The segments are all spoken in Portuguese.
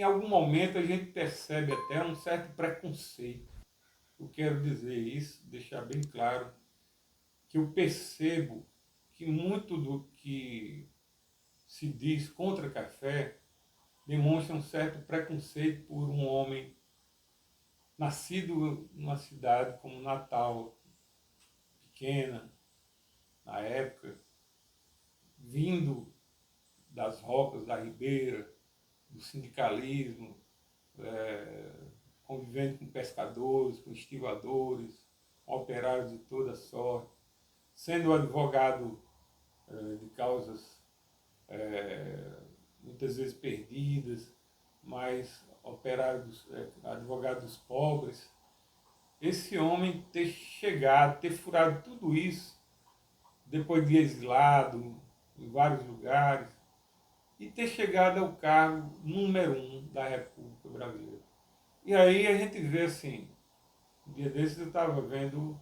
em algum momento a gente percebe até um certo preconceito. Eu quero dizer isso, deixar bem claro, que eu percebo que muito do que se diz contra café demonstra um certo preconceito por um homem nascido numa cidade como Natal, pequena, na época, vindo das rocas da Ribeira, do sindicalismo, convivendo com pescadores, com estivadores, operários de toda sorte, sendo advogado de causas muitas vezes perdidas, mas operários, advogados pobres. Esse homem ter chegado, ter furado tudo isso, depois de exilado em vários lugares, e ter chegado ao cargo número 1 da República Brasileira. E aí a gente vê assim, um dia desses eu estava vendo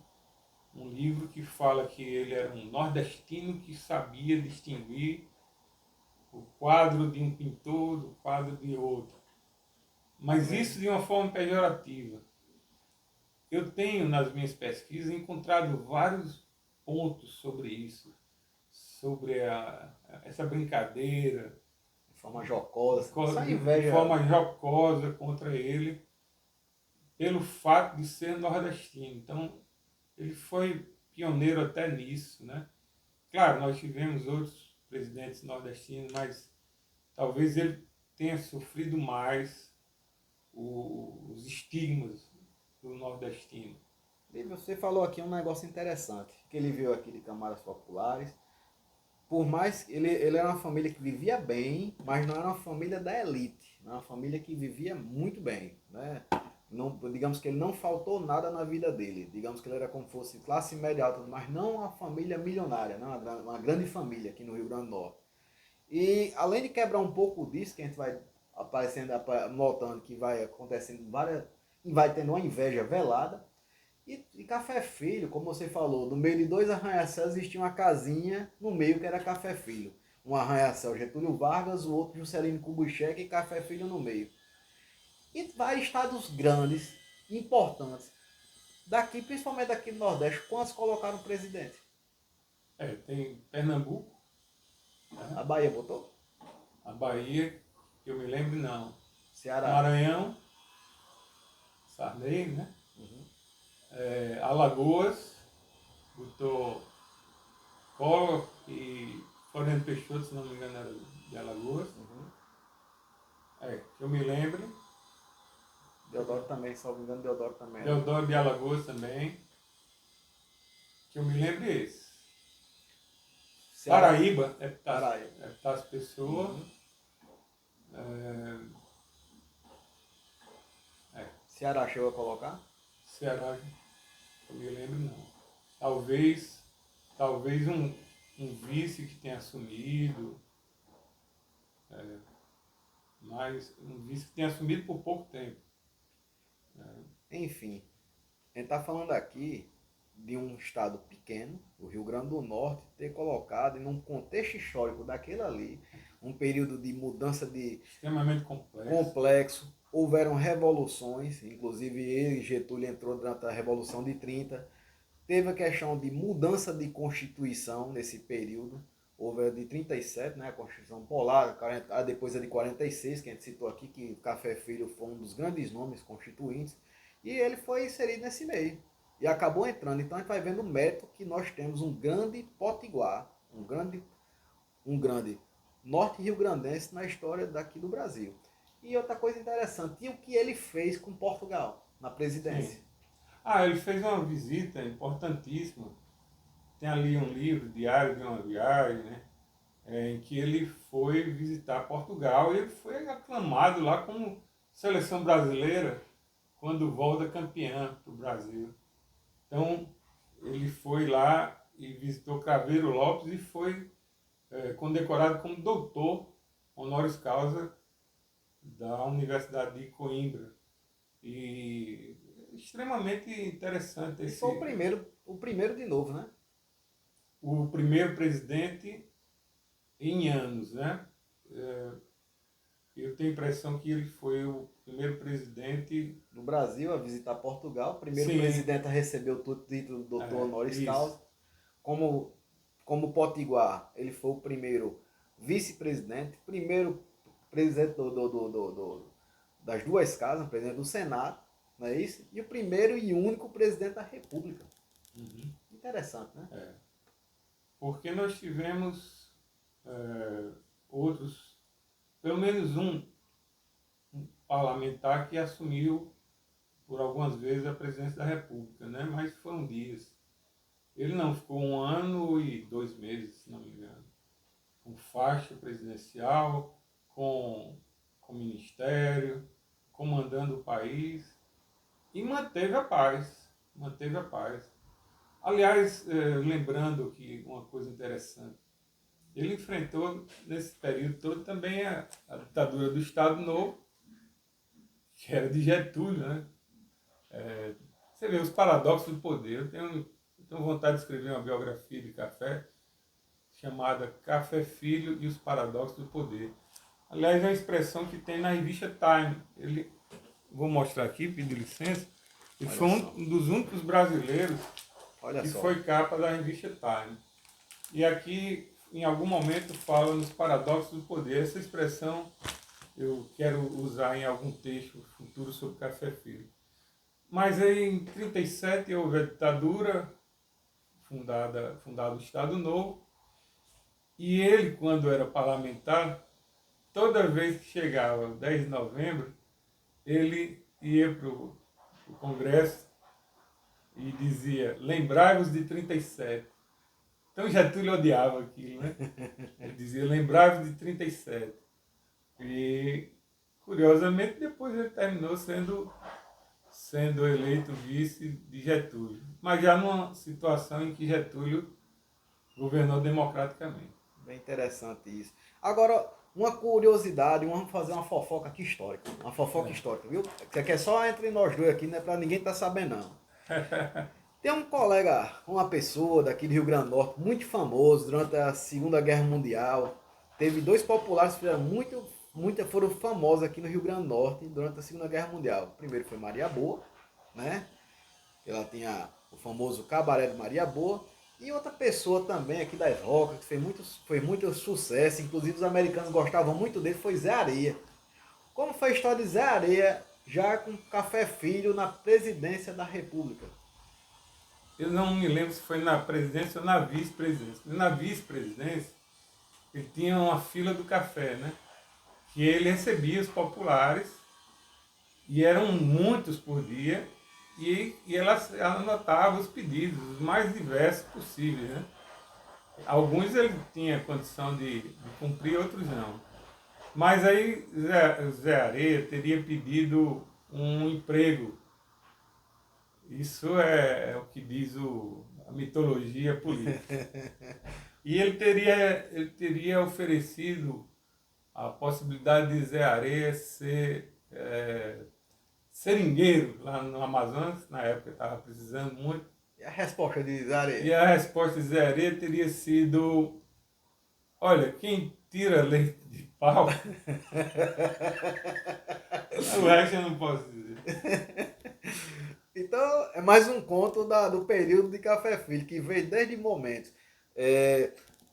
um livro que fala que ele era um nordestino que sabia distinguir o quadro de um pintor do quadro de outro. Mas isso de uma forma pejorativa. Eu tenho nas minhas pesquisas encontrado vários pontos sobre isso, sobre essa brincadeira, De forma jocosa. Essa de inveja. forma jocosa contra ele, pelo fato de ser nordestino. Então, ele foi pioneiro até nisso, né? Claro, nós tivemos outros presidentes nordestinos, mas talvez ele tenha sofrido mais os estigmas do nordestino. E você falou aqui um negócio interessante, que ele veio aqui de camadas populares. Por mais que ele era uma família que vivia bem, mas não era uma família da elite, era uma família que vivia muito bem, né? Não, digamos que ele não faltou nada na vida dele, digamos que ele era como se fosse classe média alta, mas não uma família milionária, não, uma grande família aqui no Rio Grande do Norte. E além de quebrar um pouco disso, que a gente vai aparecendo, notando que vai acontecendo várias, vai tendo uma inveja velada. E Café Filho, como você falou, no meio de dois arranha-céus existia uma casinha no meio que era Café Filho. Um arranha-céu Getúlio Vargas, o outro Juscelino Kubitschek e Café Filho no meio. E vários estados grandes, importantes, daqui, principalmente daqui do Nordeste, quantos colocaram presidente? Tem Pernambuco, né? A Bahia botou? A Bahia, que eu me lembro, não. Ceará. Maranhão, Sarney, né? Uhum. Alagoas, botou Collor e Floriano Peixoto, se não me engano, era de Alagoas. Uhum. Que eu me lembre. Deodoro também, se não me engano, Deodoro também era. Deodoro de Alagoas também. Que eu me lembre esse. Ceará. Paraíba, Paraíba. Epitácio Pessoa. Uhum. É, Ceará chegou a colocar? Ceará, que eu me lembro não. Talvez um vice que tenha assumido, mas um vice que tenha assumido por pouco tempo. Enfim, a gente está falando aqui de um estado pequeno, o Rio Grande do Norte, ter colocado em um contexto histórico daquele ali, um período de mudança de Extremamente complexo. complexo, houveram revoluções, inclusive ele, Getúlio, entrou durante a Revolução de 30, teve a questão de mudança de Constituição nesse período, houve a de 37, né, a Constituição Polar, depois a de 46, que a gente citou aqui, que Café Filho foi um dos grandes nomes constituintes, e ele foi inserido nesse meio. E acabou entrando. Então a gente vai vendo o mérito que nós temos um grande potiguar, um grande norte rio-grandense na história daqui do Brasil. E outra coisa interessante, e o que ele fez com Portugal na presidência? Sim. Ele fez uma visita importantíssima. Tem ali um livro, Diário de uma Viagem, né? Em que ele foi visitar Portugal e ele foi aclamado lá como seleção brasileira quando volta campeã para o Brasil. Então, ele foi lá e visitou Craveiro Lopes e foi condecorado como doutor honoris causa da Universidade de Coimbra. E extremamente interessante E foi o primeiro de novo, né? o primeiro presidente em anos, né? Eu tenho a impressão que ele foi o primeiro presidente. Do Brasil a visitar Portugal, primeiro Sim, presidente a receber o título de doutor honoris causa. isso. Como Potiguar, ele foi o primeiro vice-presidente, primeiro presidente das duas casas, presidente do Senado, não é isso? E o primeiro e único presidente da República. Uhum. Interessante, né? É. Porque nós tivemos outros, pelo menos um parlamentar que assumiu por algumas vezes a presidência da República, né? Mas foram dias. Ele não ficou 1 ano e 2 meses, se não me engano, com faixa presidencial, com ministério, comandando o país e manteve a paz, manteve a paz. Aliás, lembrando que uma coisa interessante, ele enfrentou nesse período todo também a ditadura do Estado Novo, que era de Getúlio, né? Você vê os paradoxos do poder. Eu tenho vontade de escrever uma biografia de Café chamada Café Filho e os Paradoxos do Poder. Aliás, é uma expressão que tem na revista Time. Vou mostrar aqui, pedir licença. Ele foi um dos únicos brasileiros que foi capa da revista Time. E aqui, em algum momento, fala nos paradoxos do poder. Essa expressão eu quero usar em algum texto futuro sobre Café Filho. Mas aí, em 1937, houve a ditadura, fundado o Estado Novo, e ele, quando era parlamentar, toda vez que chegava o 10 de novembro, ele ia para o Congresso e dizia: lembrai-vos de 37. Então Getúlio odiava aquilo, né? Ele dizia: lembrai-vos de 37. E, curiosamente, depois ele terminou sendo eleito vice de Getúlio, mas já numa situação em que Getúlio governou democraticamente. Bem interessante isso. Agora, uma curiosidade, vamos fazer uma fofoca aqui histórica. Uma fofoca histórica, viu? Que é só entre nós dois aqui, não é pra ninguém tá sabendo, não. Tem um colega, uma pessoa daqui do Rio Grande do Norte, muito famoso durante a Segunda Guerra Mundial. Teve 2 populares que foram famosos aqui no Rio Grande do Norte durante a Segunda Guerra Mundial. O primeiro foi Maria Boa, né? Ela tinha o famoso Cabaré de Maria Boa. E outra pessoa também aqui das Rocas, que fez muito sucesso, inclusive os americanos gostavam muito dele, foi Zé Areia. Como foi a história de Zé Areia, já com Café Filho na presidência da República? Eu não me lembro se foi na presidência ou na vice-presidência. Na vice-presidência, ele tinha uma fila do café, né? Que ele recebia os populares, e eram muitos por dia, e ela anotava os pedidos, os mais diversos possíveis, né? Alguns ele tinha condição de cumprir, outros não. Mas aí Zé Areia teria pedido um emprego. Isso é o que diz a mitologia política. E ele teria oferecido a possibilidade de Zé Areia ser seringueiro lá no Amazonas, na época estava precisando muito. E a resposta de Zé Areia? E a resposta de Zé Areia teria sido: olha, quem tira leite de pau... O resto eu não posso dizer. Então, é mais um conto do período de Café Filho, que veio desde momentos.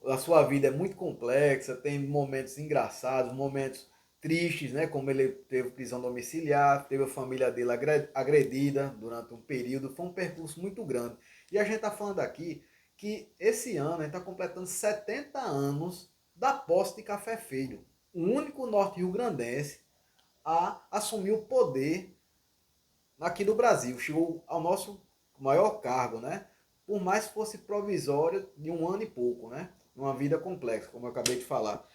A sua vida é muito complexa, tem momentos engraçados, momentos tristes, né? Como ele teve prisão domiciliar, teve a família dele agredida durante um período, foi um percurso muito grande. E a gente está falando aqui que esse ano a gente está completando 70 anos da posse de Café Filho, o único norte-riograndense a assumir o poder aqui do Brasil, chegou ao nosso maior cargo, né? Por mais que fosse provisório de 1 ano e pouco, né? Uma vida complexa, como eu acabei de falar.